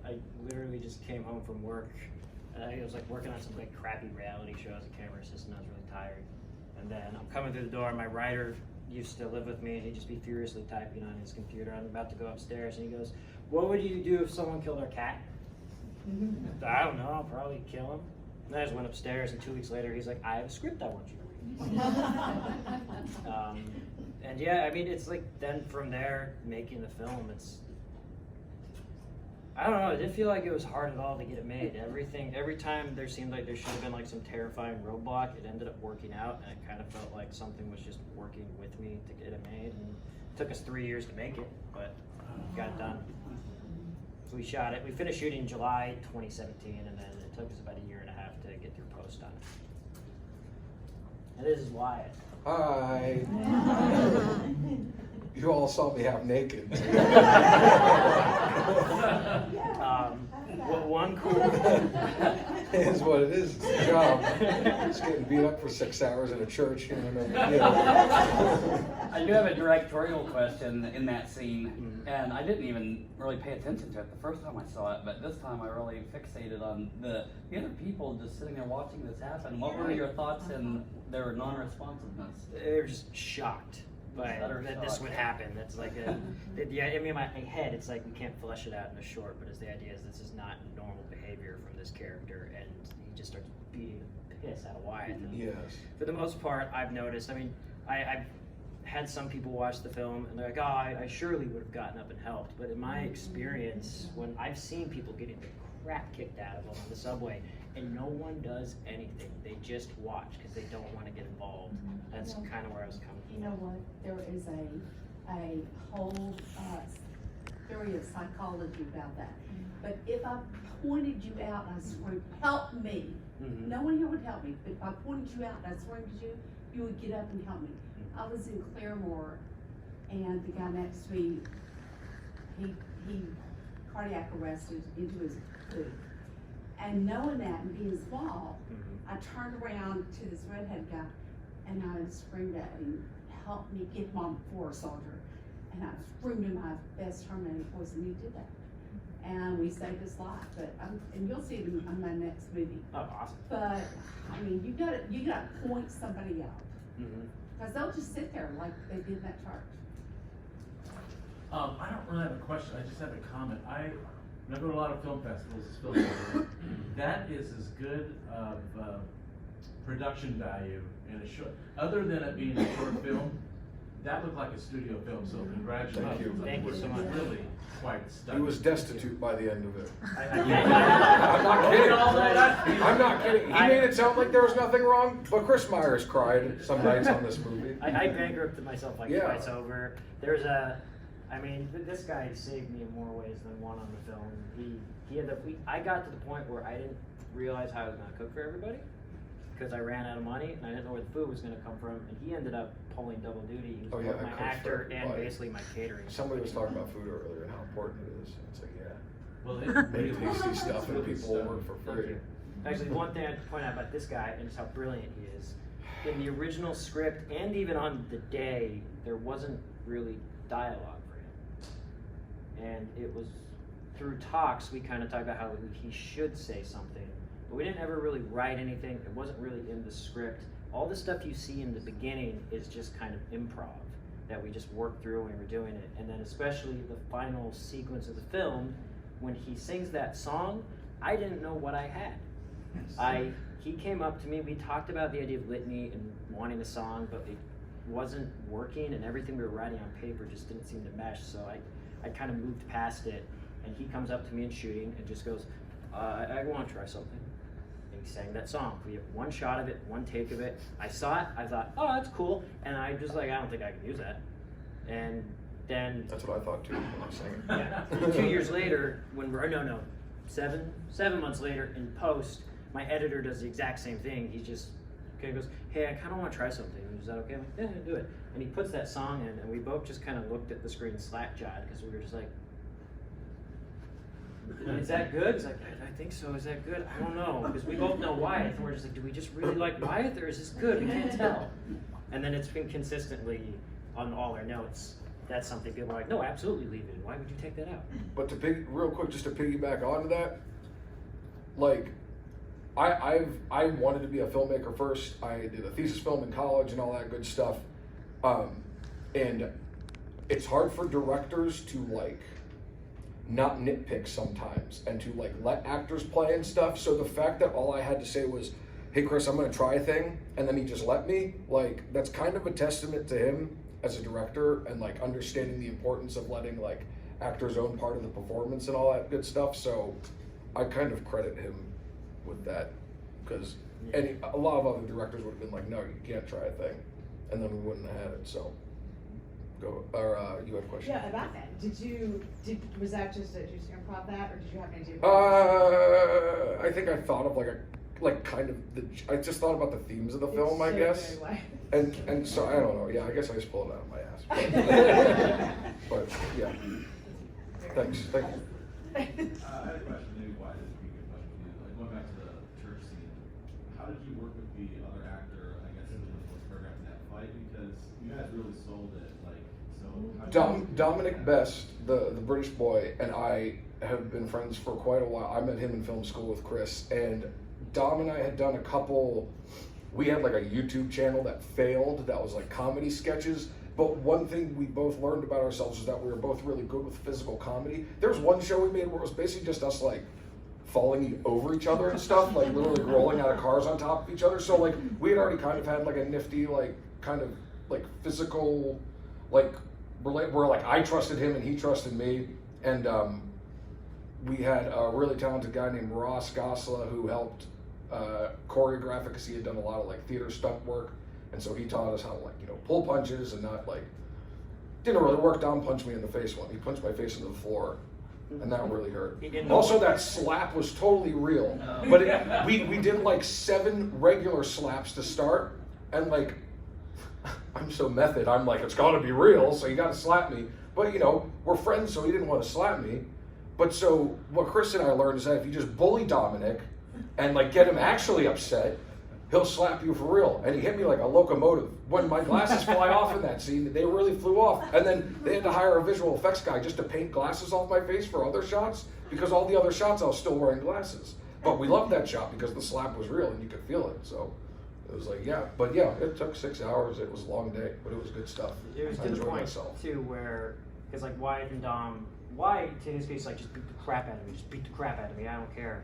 I literally just came home from work. I was like working on some like crappy reality show as a camera assistant. I was really tired. And then I'm coming through the door, my writer used to live with me, and he'd just be furiously typing on his computer. I'm about to go upstairs, and he goes, "What would you do if someone killed our cat?" I don't know, I'll probably kill him. And I just went upstairs, and 2 weeks later, he's like, "I have a script I want you to read." And yeah, I mean, it's like, then from there, making the film, I don't know, it didn't feel like it was hard at all to get it made. Every time there seemed like there should have been like some terrifying roadblock, it ended up working out, and it kind of felt like something was just working with me to get it made. And it took us 3 years to make it, but we got it done. So we shot it. We finished shooting in July 2017, and then it took us about 1.5 years to get through post on it. And this is Wyatt. Hi. You all saw me half naked. One cool. It is what it is. It's a job. It's getting beat up for 6 hours in a church. I do have a directorial question in that scene, and I didn't even really pay attention to it the first time I saw it, but this time I really fixated on the other people just sitting there watching this happen. What were your thoughts in their non-responsiveness? They were just shocked that this would happen. That's like I mean, in my head, it's like we can't flesh it out in a short, but the idea is this is not normal behavior from this character, and he just starts beating the piss out of Wyatt. And yes. For the most part, I've noticed. I mean, I've had some people watch the film and they're like, "Oh, I surely would have gotten up and helped." But in my experience, when I've seen people getting the crap kicked out of them on the subway, and no one does anything, they just watch because they don't want to get involved. That's kind of where I was coming from. You know what? There is a whole theory of psychology about that. But if I pointed you out and I screamed, "Help me!" No one here would help me. But if I pointed you out and I screamed at you, you would get up and help me. I was in Claremore, and the guy next to me, he cardiac arrested into his boot. And knowing that and being small, I turned around to this redhead guy and I screamed at him, "Help me get him on before a soldier." And I screamed in my best Terminator voice, and he did that. And we saved his life. But and you'll see it in my next movie. Oh, awesome. But I mean, you gotta point somebody out. Because they'll just sit there like they did in that church. I don't really have a question, I just have a comment. I go to a lot of film festivals as film editor. That is as good of production value in a short, other than it being a short film, that looked like a studio film, so congratulations. Thank you so much. Really quite stunning. He was destitute by the end of it. I'm I'm not kidding. He made it sound like there was nothing wrong, but Chris Myers cried some nights on this movie. I bankrupted myself like twice over. I mean, this guy saved me in more ways than one on the film. I got to the point where I didn't realize how I was going to cook for everybody because I ran out of money and I didn't know where the food was going to come from. And he ended up pulling double duty. He was both my actor and basically my catering. Somebody was talking about food earlier and how important it is. It's like, Well, make tasty stuff and people will work for free. Actually, one thing I'd point out about this guy and just how brilliant he is, in the original script and even on the day, there wasn't really dialogue for him. And it was through talks, we kind of talked about how he should say something, but we didn't ever really write anything. It wasn't really in the script. All the stuff you see in the beginning is just kind of improv that we just worked through when we were doing it. And then especially the final sequence of the film, when he sings that song, I didn't know what I had. He came up to me, we talked about the idea of Litany and wanting a song, but it wasn't working, and everything we were writing on paper just didn't seem to mesh, so I kind of moved past it, and he comes up to me in shooting and just goes, I want to try something. And he sang that song. We have one shot of it, one take of it. I saw it, I thought, oh, that's cool, and I just like, I don't think I can use that. And then... That's what I thought too when I sang it. Yeah. 2 years later, seven months later in post, my editor does the exact same thing. He just goes, hey, I kind of want to try something. Is that okay? I'm like, yeah, do it. And he puts that song in, and we both just kind of looked at the screen slack-jawed because we were just like, is that good? He's like, I think so. Is that good? I don't know. Because we both know Wyatt, and we're just like, do we just really like Wyatt, or is this good? We can't tell. And then it's been consistently on all our notes that's something people are like, no, absolutely leave it in. Why would you take that out? But real quick, just to piggyback onto that, like, I wanted to be a filmmaker first. I did a thesis film in college and all that good stuff. And it's hard for directors to like not nitpick sometimes and to like let actors play and stuff. So the fact that all I had to say was, hey Chris, I'm gonna try a thing, and then he just let me, like, that's kind of a testament to him as a director and like understanding the importance of letting like actors own part of the performance and all that good stuff. So I kind of credit him with that, because a lot of other directors would have been like, no, you can't try a thing, and then we wouldn't have had it. So go, or you had a question? Yeah, about that. Was that just did you improv that, or did you have any idea? I think I thought of I just thought about the themes of the film, I guess. And so I don't know. Yeah, I guess I just pulled it out of my ass. But yeah. Thanks. Thank you. I had a question, maybe why this would be a good question for you. Like going back to the church scene, how did you work with the other actor, I guess, in the first paragraph in that fight? Because you guys really sold it. Like, so how did Dominic Best, the British boy, and I have been friends for quite a while. I met him in film school with Chris, and Dom and I had done we had like a YouTube channel that failed, that was like comedy sketches. But one thing we both learned about ourselves is that we were both really good with physical comedy. There was one show we made where it was basically just us like falling over each other and stuff, like literally rolling out of cars on top of each other. So like we had already kind of had like a nifty, like kind of like physical, like where like I trusted him and he trusted me. And we had a really talented guy named Ross Gosla who helped choreograph it, because he had done a lot of like theater stunt work. And so he taught us how to, like, you know, pull punches and not like, didn't really work. Dom punched me in the face one. He punched my face into the floor, and that really hurt. Also, that slap was totally real. But we did like 7 regular slaps to start, and like, I'm so method. I'm like, it's gotta be real, so you gotta slap me. But you know, we're friends, so he didn't want to slap me. But so what Chris and I learned is that if you just bully Dominic and like get him actually upset, he'll slap you for real. And he hit me like a locomotive. When my glasses fly off in that scene, they really flew off. And then they had to hire a visual effects guy just to paint glasses off my face for other shots, because all the other shots I was still wearing glasses. But we loved that shot because the slap was real and you could feel it. So it was like, yeah. But yeah, it took 6 hours. It was a long day, but it was good stuff. It was I to the enjoyed point myself. too where, because like Wyatt and Dom, Wyatt to his case like, just beat the crap out of me, just beat the crap out of me, I don't care.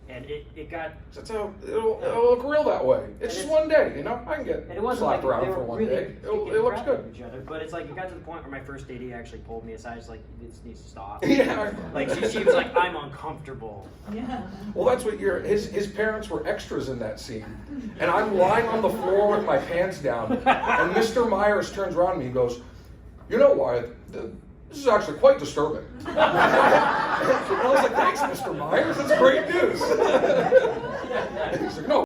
And it got. That's how it'll look real that way. It's just one day, you know. I can get And it wasn't slapped like around they for were one really day. kicking It looks crap good. out of each other, but it's like it got to the point where my first AD actually pulled me aside. She's like, "This needs to stop." Yeah. Like she was like, "I'm uncomfortable." Yeah. Well, that's what his parents were extras in that scene, and I'm lying on the floor with my pants down, and Mr. Myers turns around to me and goes, "You know, Wyatt, this is actually quite disturbing." And I was like, "Thanks, Mr. Myers. That's great news." And he's like, "No,